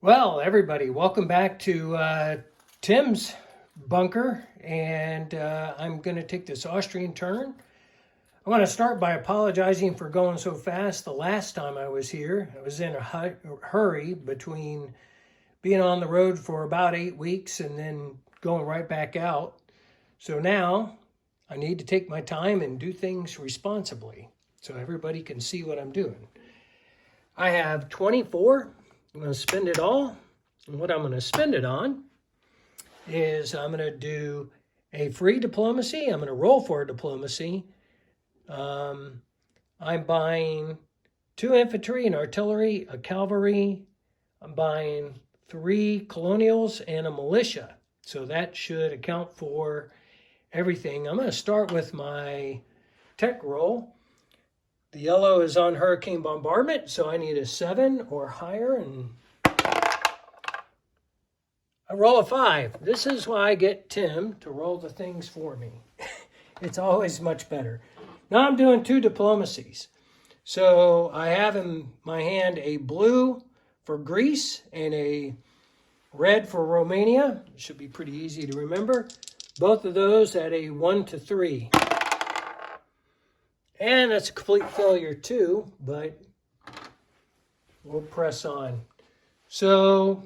Well, everybody, welcome back to Tim's bunker, and I'm going to take this Austrian turn. I want to start by apologizing for going so fast. The last time I was here, I was in a hurry between being on the road for about 8 weeks and then going right back out. So now I need to take my time and do things responsibly so everybody can see what I'm doing. I have 24. I'm going to spend it all. And what I'm going to spend it on is I'm going to do a free diplomacy. I'm going to roll for a diplomacy. I'm buying 2 infantry and artillery, a cavalry. I'm buying 3 colonials and a militia. So that should account for everything. I'm going to start with my tech roll. The yellow is on hurricane bombardment, so I need a 7 or higher, and I roll a 5. This is why I get Tim to roll the things for me. It's always much better. Now I'm doing 2 diplomacies. So I have in my hand a blue for Greece and a red for Romania. It should be pretty easy to remember. Both of those at a 1 to 3. And that's a complete failure too, but we'll press on. So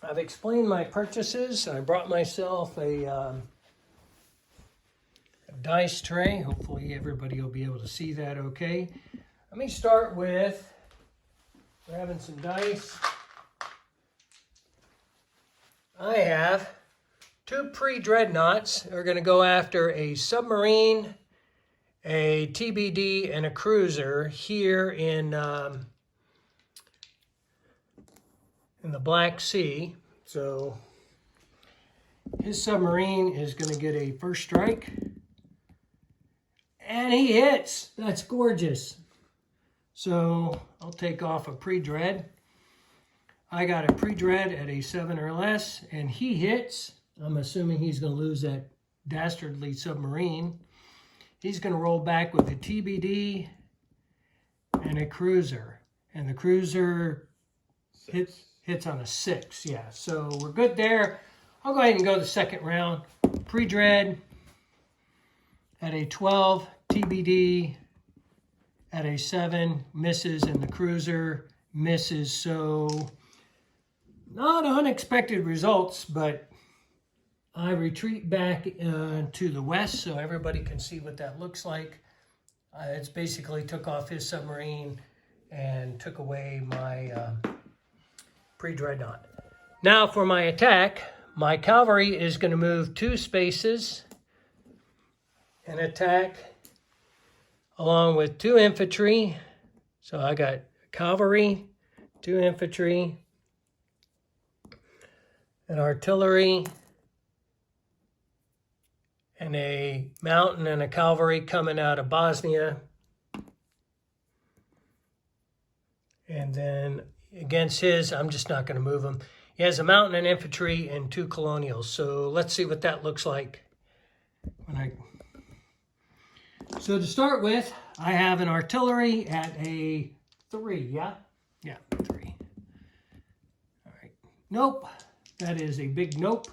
I've explained my purchases. I brought myself a dice tray. Hopefully everybody will be able to see that okay. Let me start with grabbing some dice. I have 2 pre-dreadnoughts. They're going to go after a submarine, a TBD, and a cruiser here in the Black Sea. So his submarine is going to get a first strike. And he hits. That's gorgeous. So I'll take off a pre-dread. I got a pre-dread at a 7 or less, and he hits. I'm assuming he's going to lose that dastardly submarine. He's going to roll back with a TBD and a cruiser. And the cruiser hits on a 6. Yeah, so we're good there. I'll go ahead and go the second round. Pre-dread at a 12, TBD at a 7, misses, and the cruiser misses. So not unexpected results, but I retreat back to the west so everybody can see what that looks like. It's basically took off his submarine and took away my pre-dreadnought. Now for my attack, my cavalry is going to move 2 spaces and attack along with 2 infantry. So I got cavalry, 2 infantry, an artillery, and a mountain and a cavalry coming out of Bosnia. And then against his, I'm just not going to move him. He has a mountain and infantry and 2 colonials. So let's see what that looks like. So to start with, I have an artillery at a 3, yeah? Yeah, 3. All right. Nope. That is a big nope.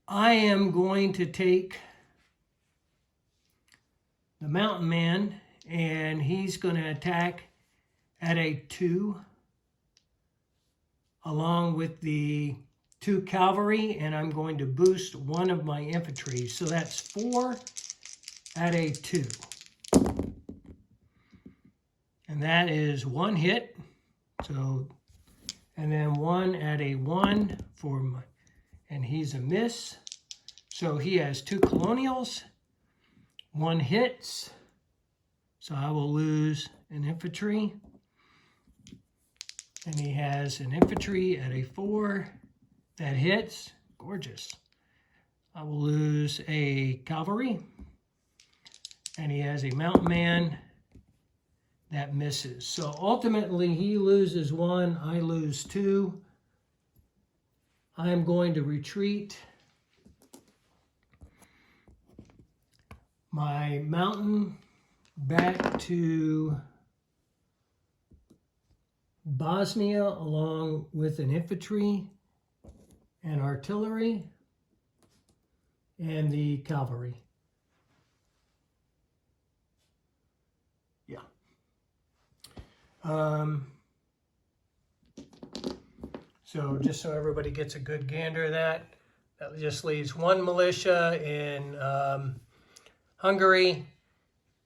I am going to take the mountain man, and he's going to attack at a 2 along with the 2 cavalry, and I'm going to boost 1 of my infantry. So that's 4 at a 2. And that is 1 hit. So, and then 1 at a 1 for my, and he's a miss. So he has 2 colonials, 1 hits. So I will lose an infantry. And he has an infantry at a 4 that hits. Gorgeous. I will lose a cavalry. And he has a mountain man that misses. So ultimately he loses 1, I lose 2. I'm going to retreat my mountain back to Bosnia along with an infantry and artillery and the cavalry. Yeah. So just so everybody gets a good gander of that, that just leaves one militia in Hungary.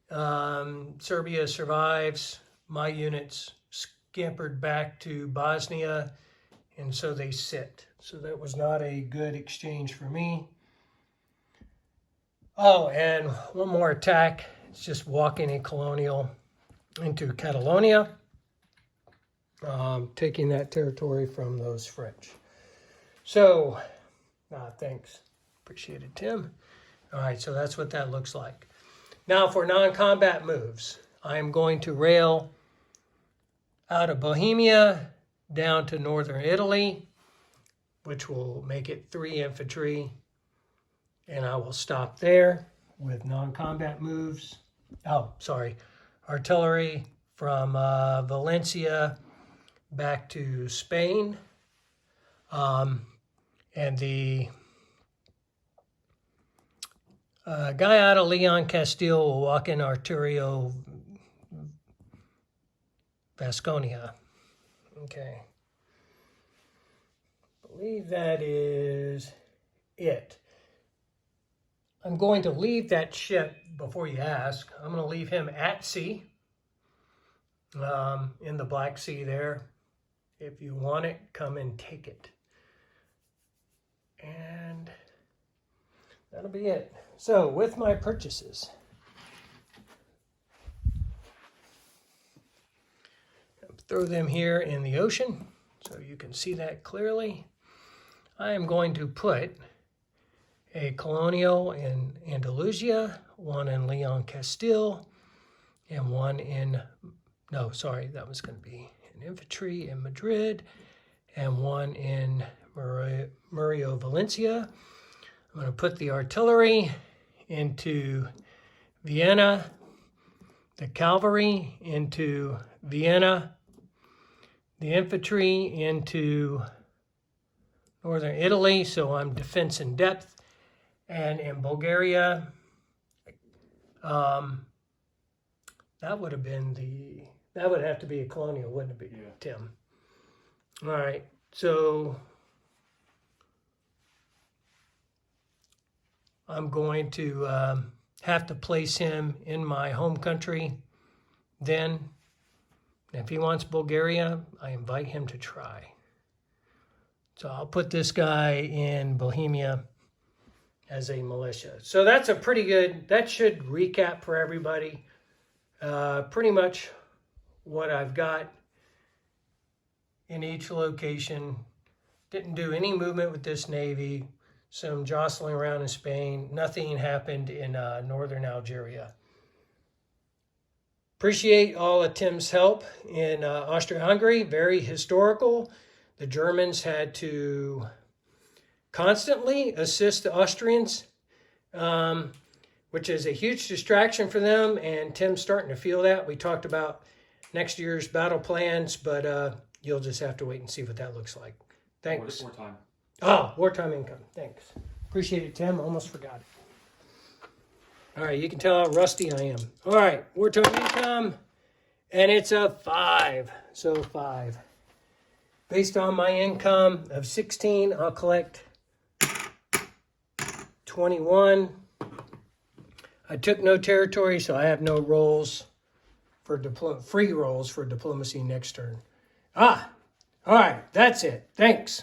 Serbia survives. My units scampered back to Bosnia, and so they sit. So that was not a good exchange for me. Oh, and one more attack. It's just walking a colonial into Catalonia, taking that territory from those French. So, thanks. Appreciate it, Tim. All right, so that's what that looks like. Now for non-combat moves, I am going to rail out of Bohemia down to northern Italy, which will make it 3 infantry, and I will stop there with non-combat moves. Oh, sorry, artillery from Valencia back to Spain, and the guy out of Leon Castile will walk in Arturio Vasconia. Okay. I believe that is it. I'm going to leave that ship, before you ask, I'm going to leave him at sea, in the Black Sea there. If you want it, come and take it. And that'll be it. So, with my purchases, throw them here in the ocean so you can see that clearly. I am going to put a colonial in Andalusia, one in Leon Castile, and one in, no, sorry, that was going to be an infantry in Madrid, and one in Murillo, Valencia. I'm going to put the artillery into Vienna, the cavalry into Vienna, the infantry into northern Italy, so I'm defense in depth. And in Bulgaria, that would have to be a colonial, wouldn't it be, yeah. Tim? All right, so I'm going to have to place him in my home country then. If he wants Bulgaria, I invite him to try. So I'll put this guy in Bohemia as a militia. So that's a pretty good, that should recap for everybody pretty much what I've got in each location. Didn't do any movement with this Navy. Some jostling around in Spain. Nothing happened in northern Algeria. Appreciate all of Tim's help in Austria-Hungary. Very historical. The Germans had to constantly assist the Austrians, which is a huge distraction for them, and Tim's starting to feel that. We talked about next year's battle plans, but you'll just have to wait and see what that looks like. Thanks. Wartime. Oh, wartime income. Thanks. Appreciate it, Tim. Almost forgot it. All right, you can tell how rusty I am. All right, wartime income, and it's a 5. So 5. Based on my income of 16, I'll collect 21. I took no territory, so I have no rolls for free rolls for diplomacy next turn. All right, that's it. Thanks.